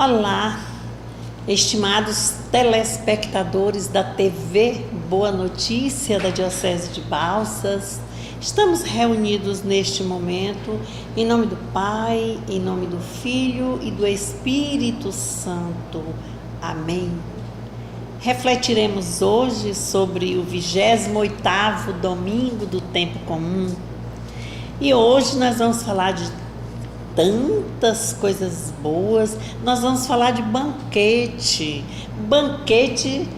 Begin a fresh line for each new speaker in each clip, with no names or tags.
Olá, estimados telespectadores da TV Boa Notícia da Diocese de Balsas. Estamos reunidos neste momento em nome do Pai, em nome do Filho e do Espírito Santo. Amém. Refletiremos hoje sobre o 28º domingo do tempo comum. E hoje nós vamos falar de tantas coisas boas. Nós vamos falar de banquete. Banquete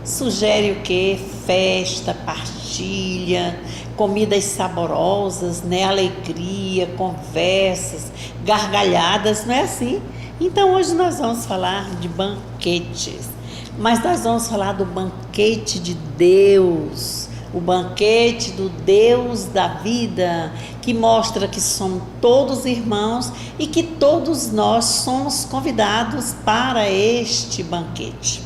sugere o quê? Festa, partilha, comidas saborosas, né? Alegria, conversas, gargalhadas, não é assim? Então hoje nós vamos falar de banquetes, mas nós vamos falar do banquete de Deus, o banquete do Deus da vida, que mostra que somos todos irmãos e que todos nós somos convidados para este banquete.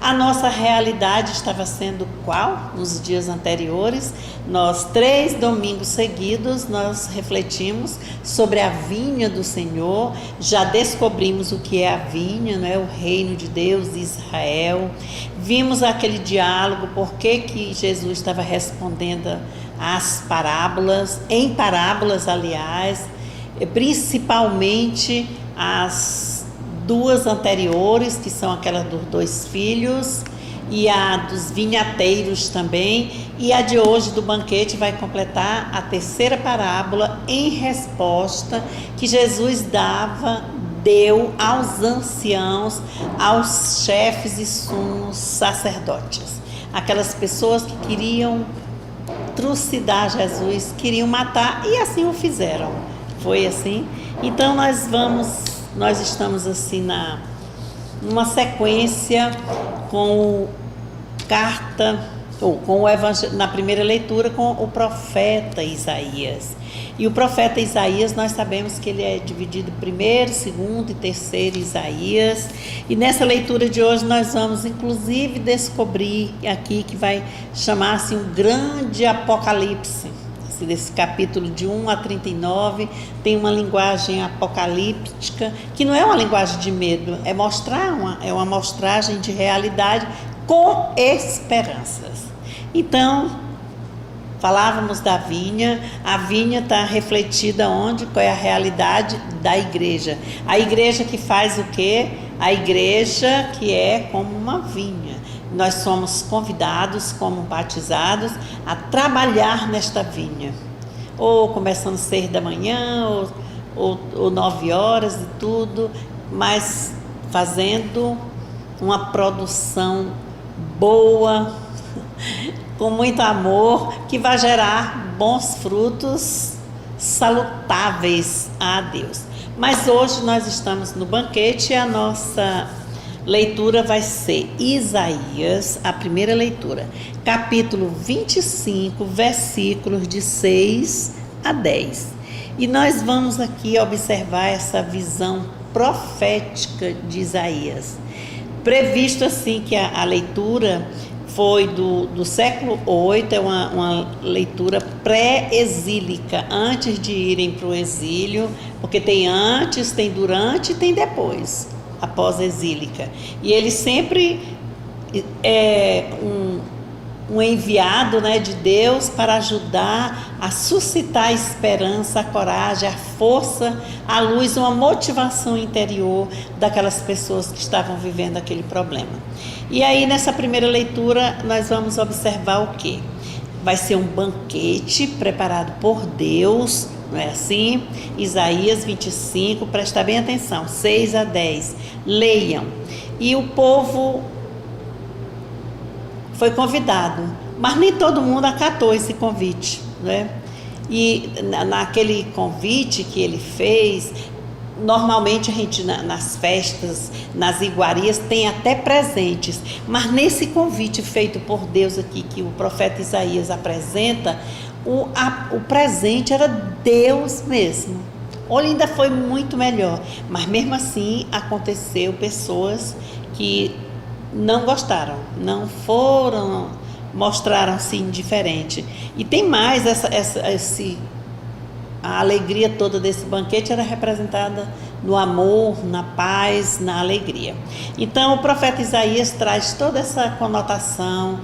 A nossa realidade estava sendo qual? Nos dias anteriores, nós 3 domingos seguidos, nós refletimos sobre a vinha do Senhor, já descobrimos o que é a vinha, né? O reino de Deus, Israel. Vimos aquele diálogo, por que Jesus estava respondendo às parábolas, em parábolas, aliás, principalmente as 2 anteriores, que são aquela dos 2 filhos, e a dos vinhateiros também, e a de hoje do banquete vai completar a 3ª parábola em resposta que Jesus deu aos anciãos, aos chefes e sumos sacerdotes, aquelas pessoas que queriam trucidar Jesus, queriam matar, e assim o fizeram. Foi assim. Então nós estamos assim numa sequência com com o evangelho, na primeira leitura com o profeta Isaías. E o profeta Isaías, nós sabemos que ele é dividido primeiro, segundo e terceiro Isaías. E nessa leitura de hoje nós vamos inclusive descobrir aqui que vai chamar-se um grande apocalipse. Desse capítulo de 1 a 39, tem uma linguagem apocalíptica, que não é uma linguagem de medo, é uma mostragem de realidade com esperanças. Então, falávamos da vinha, a vinha está refletida onde? Qual é a realidade da igreja? A igreja que faz o quê? A igreja que é como uma vinha. Nós somos convidados, como batizados, a trabalhar nesta vinha. Ou começando 6 da manhã, ou 9 horas e tudo, mas fazendo uma produção boa, com muito amor, que vai gerar bons frutos salutáveis a Deus. Mas hoje nós estamos no banquete e a nossa leitura vai ser Isaías, a primeira leitura, capítulo 25, versículos de 6 a 10. E nós vamos aqui observar essa visão profética de Isaías. Previsto assim que a leitura foi do século 8, é uma leitura pré-exílica, antes de irem para o exílio, porque tem antes, tem durante e tem depois, após exílica. E ele sempre é um enviado, né, de Deus para ajudar a suscitar a esperança, a coragem, a força, a luz, uma motivação interior daquelas pessoas que estavam vivendo aquele problema. E aí nessa primeira leitura nós vamos observar o quê? Vai ser um banquete preparado por Deus, não é assim? Isaías 25, presta bem atenção, 6 a 10, leiam. E o povo foi convidado, mas nem todo mundo acatou esse convite, né? E naquele convite que ele fez, normalmente a gente nas festas, nas iguarias, tem até presentes, mas nesse convite feito por Deus aqui, que o profeta Isaías apresenta, o presente era Deus mesmo. Olha, ainda foi muito melhor, mas mesmo assim aconteceu pessoas que não gostaram, mostraram-se indiferente. E tem mais esse a alegria toda desse banquete era representada no amor, na paz, na alegria. Então, o profeta Isaías traz toda essa conotação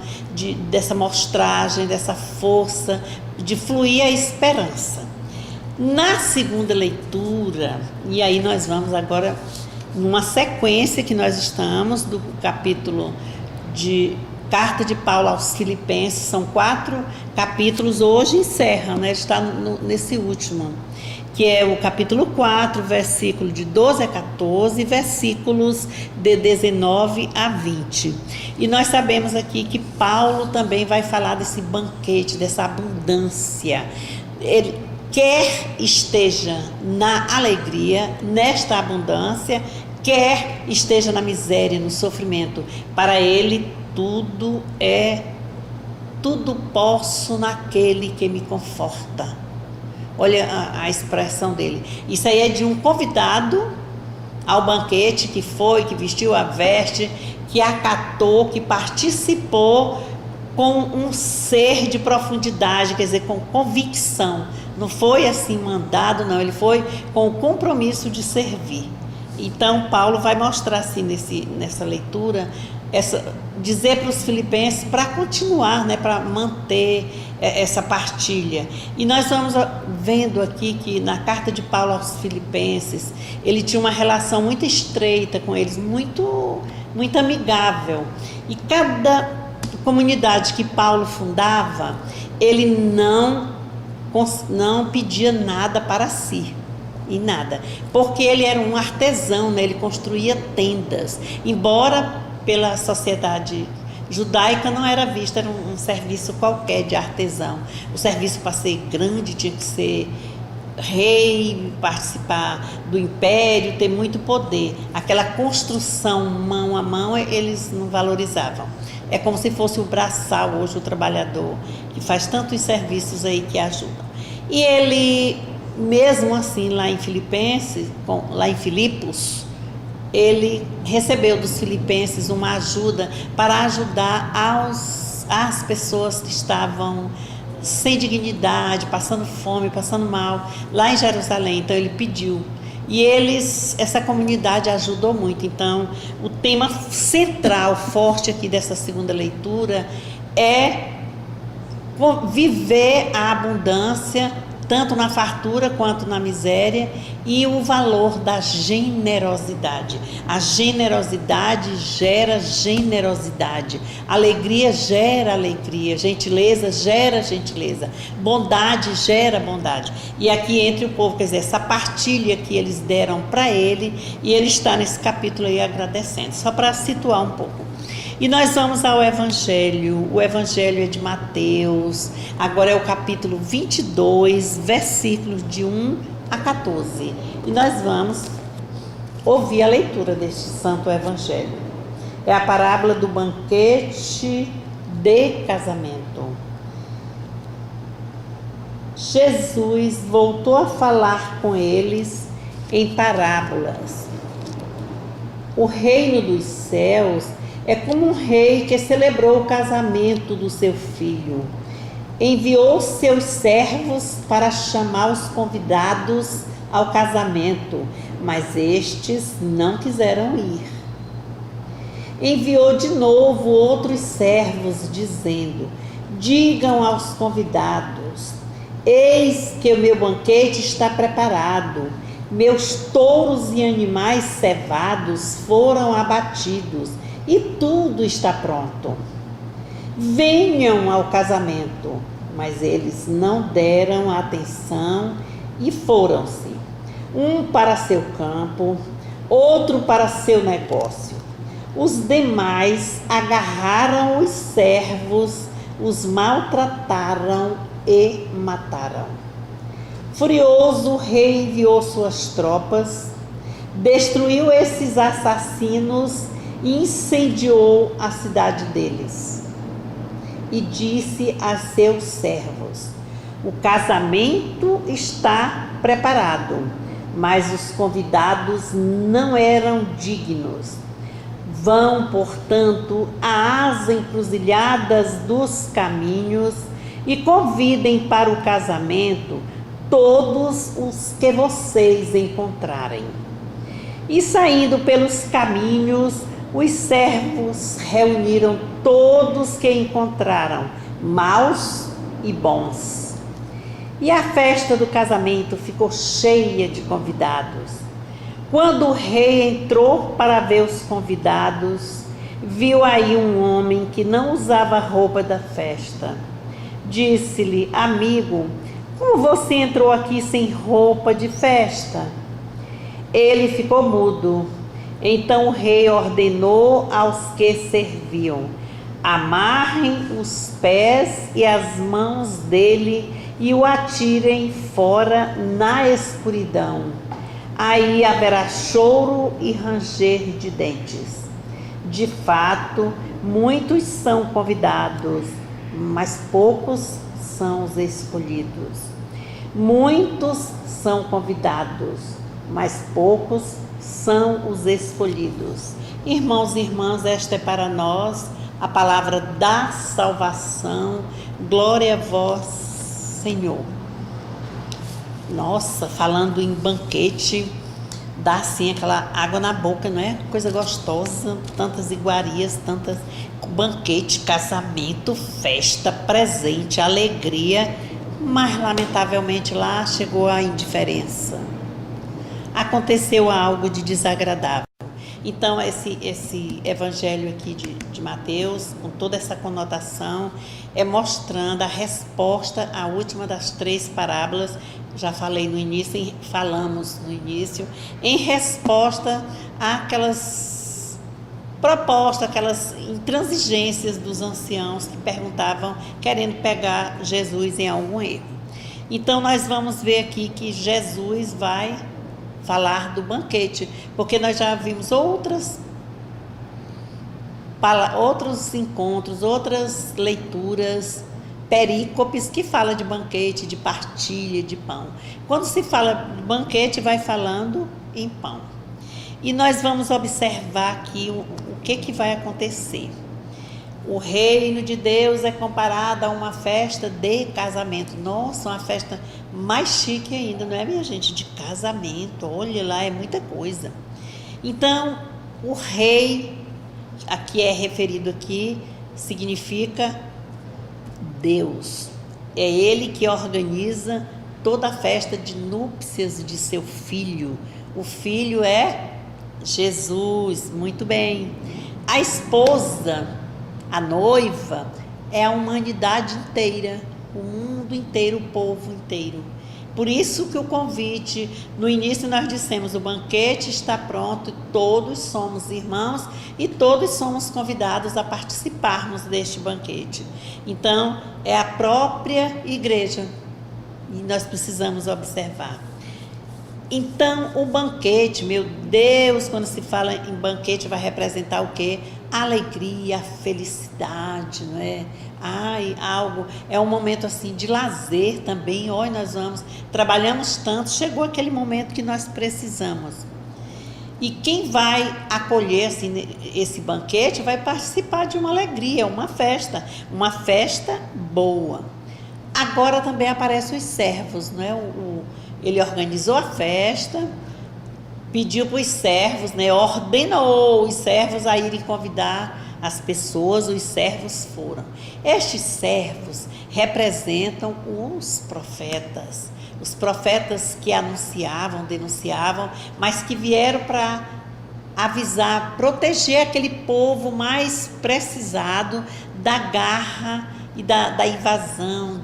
dessa mostragem, dessa força de fluir a esperança. Na segunda leitura, e aí nós vamos agora numa sequência que nós estamos do capítulo de Carta de Paulo aos Filipenses, são 4 capítulos, hoje encerra, né? Está nesse último, que é o capítulo 4, versículo de 12 a 14, versículos de 19 a 20. E nós sabemos aqui que Paulo também vai falar desse banquete, dessa abundância. Ele quer esteja na alegria, nesta abundância, quer esteja na miséria, no sofrimento. Para ele, tudo posso naquele que me conforta. Olha a expressão dele. Isso aí é de um convidado ao banquete, que foi, que vestiu a veste, que acatou, que participou com um ser de profundidade, quer dizer, com convicção. Não foi assim mandado, não. Ele foi com o compromisso de servir. Então, Paulo vai mostrar assim nessa leitura, dizer para os filipenses para continuar, né, para manter essa partilha. E nós vamos vendo aqui que na carta de Paulo aos filipenses, ele tinha uma relação muito estreita com eles, muito, muito amigável. E cada comunidade que Paulo fundava, ele não pedia nada para si. E nada, porque ele era um artesão, né? Ele construía tendas, embora pela sociedade judaica não era visto, era um serviço qualquer de artesão. O serviço, para ser grande, tinha que ser rei, participar do império, ter muito poder. Aquela construção mão a mão eles não valorizavam. É como se fosse o braçal hoje, o trabalhador, que faz tantos serviços aí que ajudam. E ele, mesmo assim, lá em Filipos, ele recebeu dos filipenses uma ajuda para ajudar as pessoas que estavam sem dignidade, passando fome, passando mal, lá em Jerusalém. Então ele pediu. E essa comunidade ajudou muito. Então, o tema central, forte aqui dessa segunda leitura é viver a abundância, tanto na fartura quanto na miséria, e o valor da generosidade. A generosidade gera generosidade, alegria gera alegria, gentileza gera gentileza, bondade gera bondade. E aqui entre o povo, quer dizer, essa partilha que eles deram para ele, e ele está nesse capítulo aí agradecendo, só para situar um pouco. E nós vamos ao Evangelho. O Evangelho é de Mateus. Agora é o capítulo 22, versículos de 1 a 14. E nós vamos ouvir a leitura deste santo Evangelho. É a parábola do banquete de casamento. Jesus voltou a falar com eles em parábolas. O reino dos céus é como um rei que celebrou o casamento do seu filho. Enviou seus servos para chamar os convidados ao casamento, mas estes não quiseram ir. Enviou de novo outros servos, dizendo: digam aos convidados: eis que o meu banquete está preparado, meus touros e animais cevados foram abatidos, e tudo está pronto. Venham ao casamento. Mas eles não deram atenção e foram-se, um para seu campo, outro para seu negócio. Os demais agarraram os servos, os maltrataram e mataram. Furioso, o rei enviou suas tropas, destruiu esses assassinos e incendiou a cidade deles. E disse a seus servos: o casamento está preparado, mas os convidados não eram dignos. Vão, portanto, às encruzilhadas dos caminhos e convidem para o casamento todos os que vocês encontrarem. E saindo pelos caminhos, os servos reuniram todos que encontraram, maus e bons. E a festa do casamento ficou cheia de convidados. Quando o rei entrou para ver os convidados, viu aí um homem que não usava roupa da festa. Disse-lhe: amigo, como você entrou aqui sem roupa de festa? Ele ficou mudo. Então o rei ordenou aos que serviam: amarrem os pés e as mãos dele e o atirem fora na escuridão. Aí haverá choro e ranger de dentes. De fato, muitos são convidados, mas poucos são os escolhidos. Muitos são convidados, mas poucos são os escolhidos. Irmãos e irmãs, esta é para nós a palavra da salvação. Glória a vós, Senhor. Nossa, falando em banquete, dá assim aquela água na boca, não é? Coisa gostosa, tantas iguarias, tantas banquete, casamento, festa, presente, alegria, mas lamentavelmente lá chegou a indiferença. Aconteceu algo de desagradável. Então esse evangelho aqui de Mateus, com toda essa conotação, é mostrando a resposta à última das 3 parábolas. Já falei no início, falamos no início, em resposta àquelas propostas, aquelas intransigências dos anciãos que perguntavam, querendo pegar Jesus em algum erro. Então nós vamos ver aqui que Jesus vai falar do banquete, porque nós já vimos outros encontros, outras leituras, perícopes que fala de banquete, de partilha, de pão. Quando se fala de banquete, vai falando em pão. E nós vamos observar aqui o que vai acontecer. O reino de Deus é comparado a uma festa de casamento. Nossa, uma festa mais chique ainda, não é, minha gente? De casamento, olha lá, é muita coisa. Então, o rei, aqui é referido aqui, significa Deus. É Ele que organiza toda a festa de núpcias de seu filho. O filho é Jesus, muito bem. A esposa, a noiva, é a humanidade inteira, o mundo inteiro, o povo inteiro. Por isso que o convite, no início nós dissemos, o banquete está pronto, todos somos irmãos e todos somos convidados a participarmos deste banquete. Então, é a própria igreja e nós precisamos observar. Então, o banquete, meu Deus, quando se fala em banquete, vai representar o quê? A alegria, a felicidade, não é? É um momento assim de lazer também. Olha, nós trabalhamos tanto, chegou aquele momento que nós precisamos. E quem vai acolher assim, esse banquete vai participar de uma alegria, uma festa boa. Agora também aparecem os servos, não é? Ele organizou a festa, pediu para os servos, né? Ordenou os servos a irem convidar as pessoas, os servos foram. Estes servos representam os profetas que anunciavam, denunciavam, mas que vieram para avisar, proteger aquele povo mais precisado da garra e da invasão,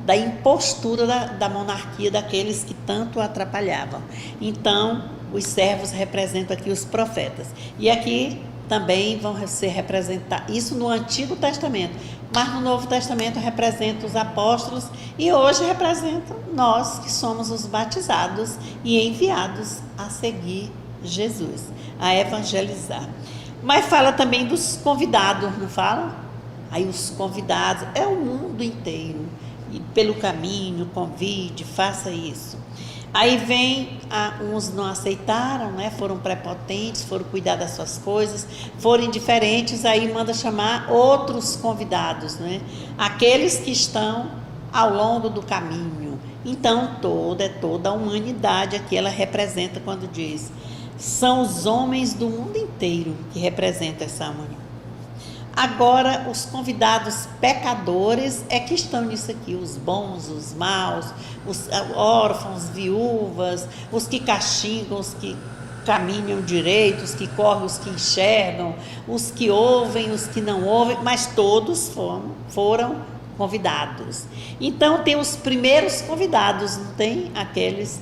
da impostura da monarquia daqueles que tanto atrapalhavam. Então, os servos representam aqui os profetas. E aqui também vão ser representar isso no Antigo Testamento, mas no Novo Testamento representa os apóstolos e hoje representam nós que somos os batizados e enviados a seguir Jesus, a evangelizar. Mas fala também dos convidados, não fala? Aí os convidados, é o mundo inteiro, e pelo caminho, convide, faça isso. Aí vem, uns não aceitaram, né? Foram prepotentes, foram cuidar das suas coisas, foram indiferentes, aí manda chamar outros convidados, né? Aqueles que estão ao longo do caminho, Então, toda a humanidade aqui ela representa quando diz, são os homens do mundo inteiro que representam essa humanidade. Agora, os convidados pecadores é que estão nisso aqui, os bons, os maus, os órfãos, viúvas, os que castigam, os que caminham direito, os que correm, os que enxergam, os que ouvem, os que não ouvem, mas todos foram convidados. Então tem os primeiros convidados, não tem aqueles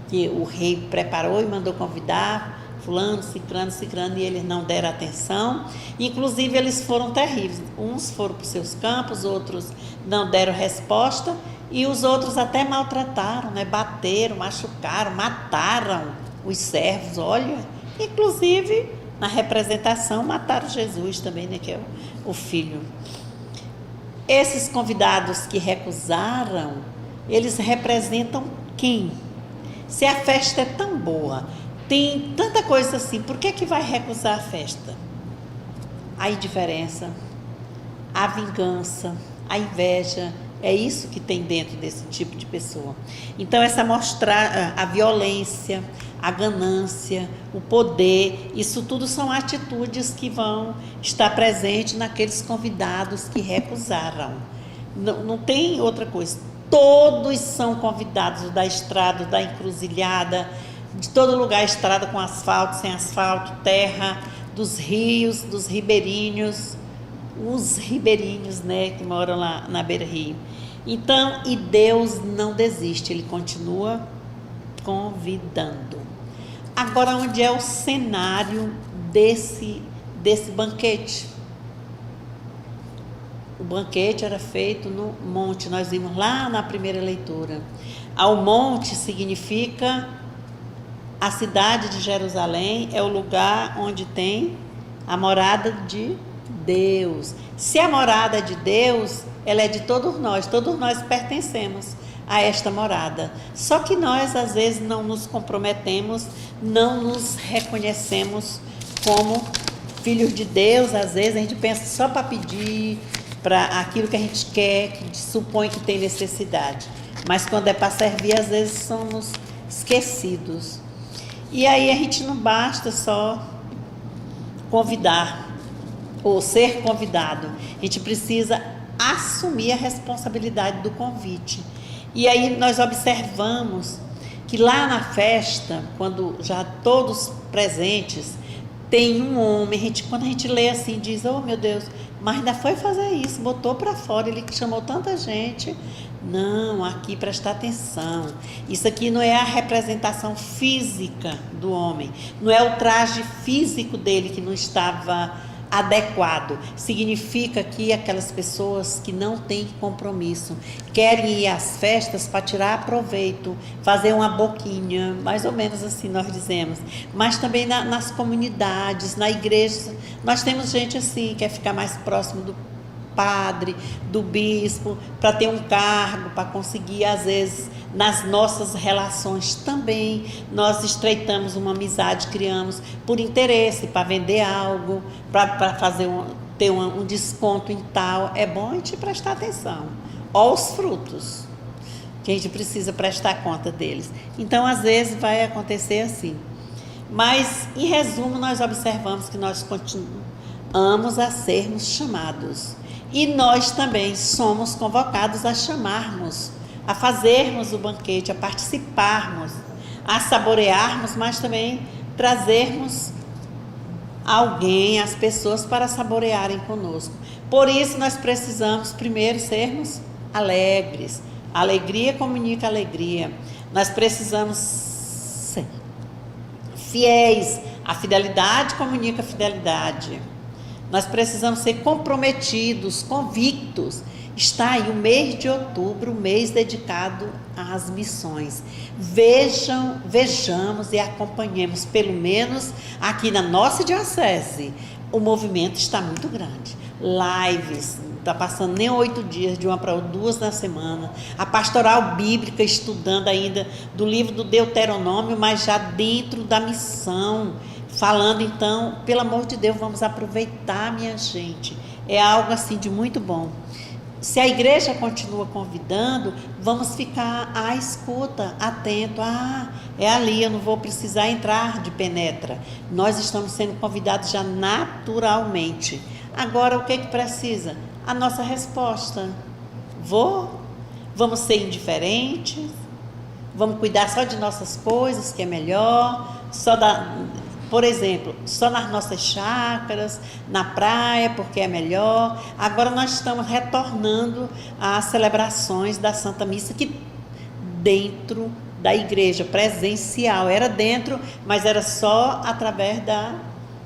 que o rei preparou e mandou convidar, fulano, cicrano, e eles não deram atenção. Inclusive eles foram terríveis, uns foram para os seus campos, outros não deram resposta, e os outros até maltrataram, né? Bateram, machucaram, mataram os servos, olha, inclusive na representação mataram Jesus também, né? Que é o filho. Esses convidados que recusaram, eles representam quem? Se a festa é tão boa, tem tanta coisa assim, por que vai recusar a festa? A indiferença, a vingança, a inveja, é isso que tem dentro desse tipo de pessoa. Então, mostrar a violência, a ganância, o poder, isso tudo são atitudes que vão estar presentes naqueles convidados que recusaram. Não tem outra coisa. Todos são convidados da estrada, da encruzilhada, de todo lugar, estrada com asfalto, sem asfalto, terra, dos rios, dos ribeirinhos, os ribeirinhos, né, que moram lá na beira-rio. Então, e Deus não desiste, Ele continua convidando. Agora, onde é o cenário desse banquete? O banquete era feito no monte, nós vimos lá na primeira leitura. Ao monte significa a cidade de Jerusalém, é o lugar onde tem a morada de Deus. Se a morada é de Deus, ela é de todos nós pertencemos a esta morada. Só que nós, às vezes, não nos comprometemos, não nos reconhecemos como filhos de Deus. Às vezes, a gente pensa só para pedir para aquilo que a gente quer, que supõe que tem necessidade. Mas quando é para servir, às vezes, somos esquecidos. E aí a gente não basta só convidar ou ser convidado. A gente precisa assumir a responsabilidade do convite. E aí nós observamos que lá na festa, quando já todos presentes, tem um homem, quando a gente lê assim, diz, oh meu Deus, mas ainda foi fazer isso, botou para fora, ele chamou tanta gente. Não, aqui prestar atenção, isso aqui não é a representação física do homem, não é o traje físico dele que não estava adequado, significa que aquelas pessoas que não têm compromisso, querem ir às festas para tirar proveito, fazer uma boquinha, mais ou menos assim nós dizemos, mas também nas comunidades, na igreja, nós temos gente assim, quer ficar mais próximo do padre, do bispo, para ter um cargo, para conseguir, às vezes, nas nossas relações também, nós estreitamos uma amizade, criamos por interesse, para vender algo, para ter um desconto em tal. É bom a gente prestar atenção. Olha os frutos, que a gente precisa prestar conta deles. Então, às vezes, vai acontecer assim. Mas, em resumo, nós observamos que nós continuamos a sermos chamados. E nós também somos convocados a chamarmos, a fazermos o banquete, a participarmos, a saborearmos, mas também trazermos alguém, as pessoas para saborearem conosco. Por isso nós precisamos primeiro sermos alegres. A alegria comunica alegria. Nós precisamos ser fiéis. A fidelidade comunica fidelidade. Nós precisamos ser comprometidos, convictos. Está aí o mês de outubro, o mês dedicado às missões. Vejamos e acompanhemos, pelo menos aqui na nossa diocese, o movimento está muito grande. Lives, não está passando nem 8 dias, de uma para 2 na semana. A pastoral bíblica, estudando ainda do livro do Deuteronômio, mas já dentro da missão. Falando, então, pelo amor de Deus, vamos aproveitar, minha gente. É algo assim de muito bom. se a igreja continua convidando, vamos ficar à escuta, atento. É ali, eu não vou precisar entrar de penetra. Nós estamos sendo convidados já naturalmente. Agora, o que precisa? A nossa resposta. Vamos ser indiferentes? Vamos cuidar só de nossas coisas, que é melhor? Por exemplo, só nas nossas chácaras, na praia, porque é melhor. Agora nós estamos retornando às celebrações da Santa Missa, que dentro da igreja, presencial. Era dentro, mas era só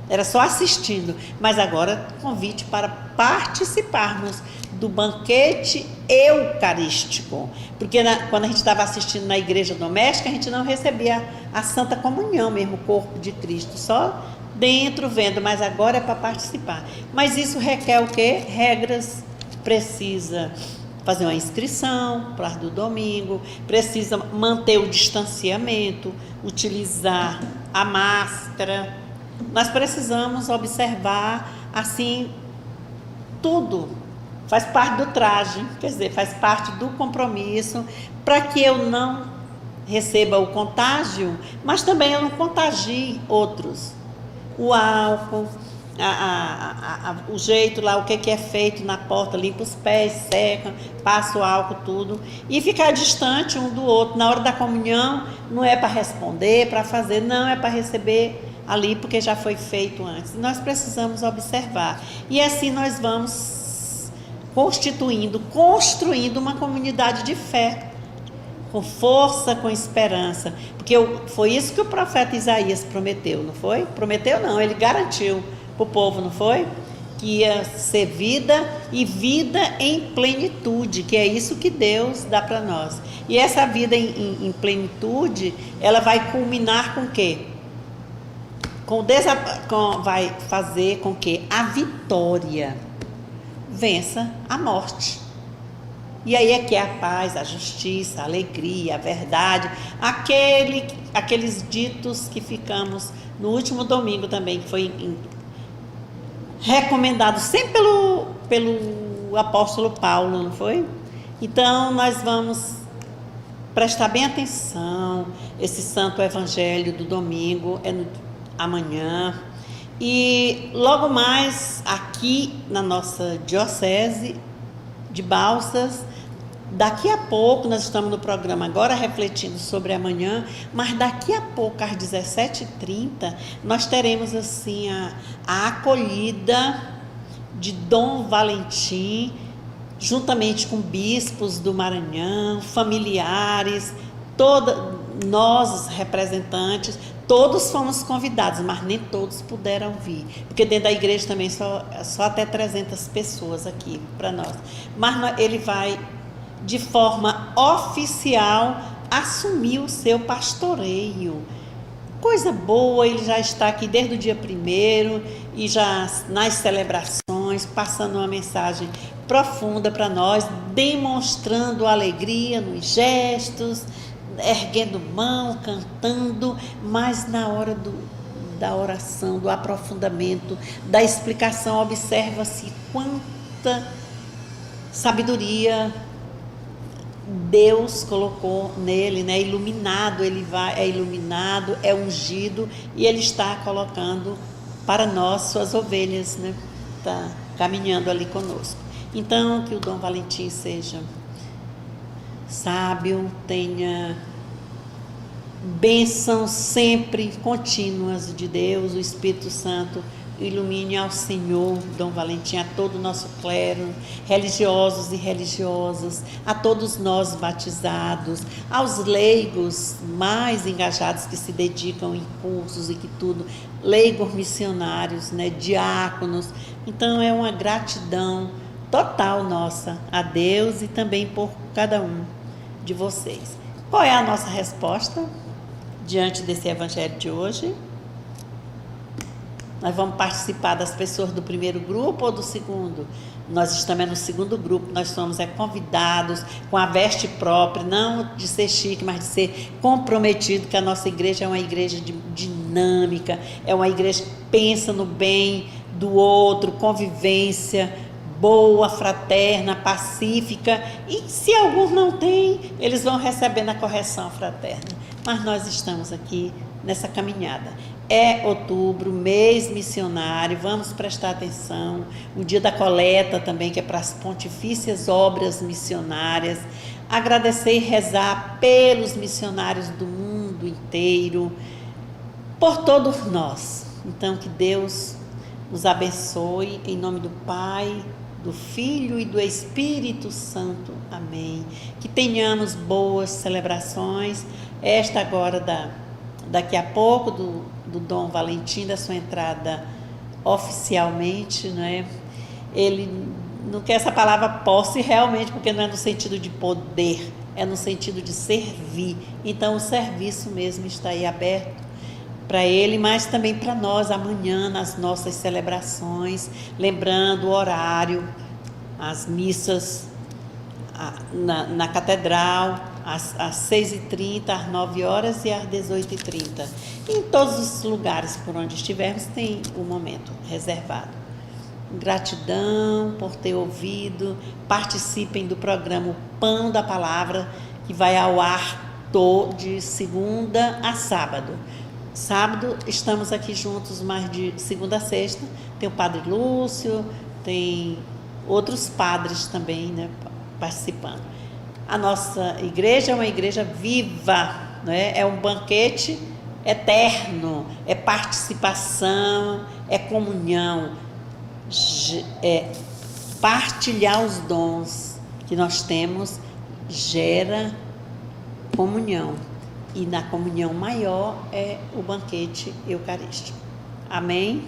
era só assistindo. Mas agora, convite para participarmos do banquete eucarístico. Porque quando a gente estava assistindo na igreja doméstica, a gente não recebia a Santa Comunhão mesmo, o corpo de Cristo, só dentro vendo, mas agora é para participar. Mas isso requer o quê? Regras. Precisa fazer uma inscrição para do domingo, precisa manter o distanciamento, utilizar a máscara. Nós precisamos observar, assim, tudo. Faz parte do traje, quer dizer, faz parte do compromisso, para que eu não receba o contágio, mas também eu não contagie outros. O álcool, o jeito lá, o que é feito na porta, limpa os pés, seca, passa o álcool, tudo. E ficar distante um do outro. Na hora da comunhão, não é para responder, para fazer, não, é para receber ali, porque já foi feito antes. Nós precisamos observar. E assim nós vamos construindo uma comunidade de fé, com força, com esperança, porque foi isso que o profeta Isaías prometeu, não foi? Prometeu não, ele garantiu para o povo, não foi? Que ia ser vida e vida em plenitude, que é isso que Deus dá para nós. E essa vida em plenitude, ela vai culminar com o quê? Vai fazer com que a vitória vença a morte. E aí é que é a paz, a justiça, a alegria, a verdade, aqueles ditos que ficamos no último domingo também, que foi recomendado sempre pelo apóstolo Paulo, não foi? Então nós vamos prestar bem atenção. Esse santo evangelho do domingo é amanhã. E logo mais aqui na nossa diocese de Balsas, daqui a pouco, nós estamos no programa agora refletindo sobre amanhã, mas daqui a pouco às 17h30 nós teremos assim a acolhida de Dom Valentim, juntamente com bispos do Maranhão, familiares, nós representantes, todos fomos convidados, mas nem todos puderam vir, porque dentro da igreja também só até 300 pessoas aqui para nós. Mas ele vai, de forma oficial, assumir o seu pastoreio. Coisa boa, ele já está aqui desde o dia 1º e já nas celebrações, passando uma mensagem profunda para nós, demonstrando alegria nos gestos, erguendo mão, cantando, mas na hora da oração, do aprofundamento, da explicação, observa-se quanta sabedoria Deus colocou nele, né? Iluminado, é iluminado, é ungido, e ele está colocando para nós, suas ovelhas, né? Está caminhando ali conosco. Então, que o Dom Valentim seja sábio, tenha bênçãos sempre contínuas de Deus, o Espírito Santo ilumine ao Senhor, Dom Valentim, a todo o nosso clero, religiosos e religiosas, a todos nós batizados, aos leigos mais engajados que se dedicam em cursos e que tudo, leigos missionários, né, diáconos. Então é uma gratidão total nossa a Deus e também por cada um de vocês. Qual é a nossa resposta diante desse evangelho de hoje? Nós vamos participar das pessoas do primeiro grupo ou do segundo? Nós estamos no segundo grupo, nós somos convidados com a veste própria, não de ser chique, mas de ser comprometido, que a nossa igreja é uma igreja dinâmica, é uma igreja que pensa no bem do outro, convivência boa, fraterna, pacífica. E se alguns não têm, eles vão recebendo a correção fraterna. Mas nós estamos aqui nessa caminhada. É outubro, mês missionário, vamos prestar atenção. O dia da coleta também, que é para as pontifícias obras missionárias. Agradecer e rezar pelos missionários do mundo inteiro, por todos nós. Então, que Deus nos abençoe, em nome do Pai, do Filho e do Espírito Santo. Amém. Que tenhamos boas celebrações. Esta agora, daqui a pouco, do Dom Valentim, da sua entrada oficialmente, não é? Ele não quer essa palavra posse realmente, porque não é no sentido de poder, é no sentido de servir. Então, o serviço mesmo está aí aberto para ele, mas também para nós amanhã nas nossas celebrações, lembrando o horário, as missas na catedral, às 6h30, às 9 horas e às 18h30. Em todos os lugares por onde estivermos tem um momento reservado. Gratidão por ter ouvido. Participem do programa O Pão da Palavra, que vai ao ar de segunda a sábado. Sábado estamos aqui juntos, mas de segunda a sexta tem o Padre Lúcio, tem outros padres também, né, participando. A nossa igreja é uma igreja viva, né? É um banquete eterno, é participação, é comunhão, é partilhar os dons que nós temos, gera comunhão. E na comunhão maior é o banquete eucarístico. Amém?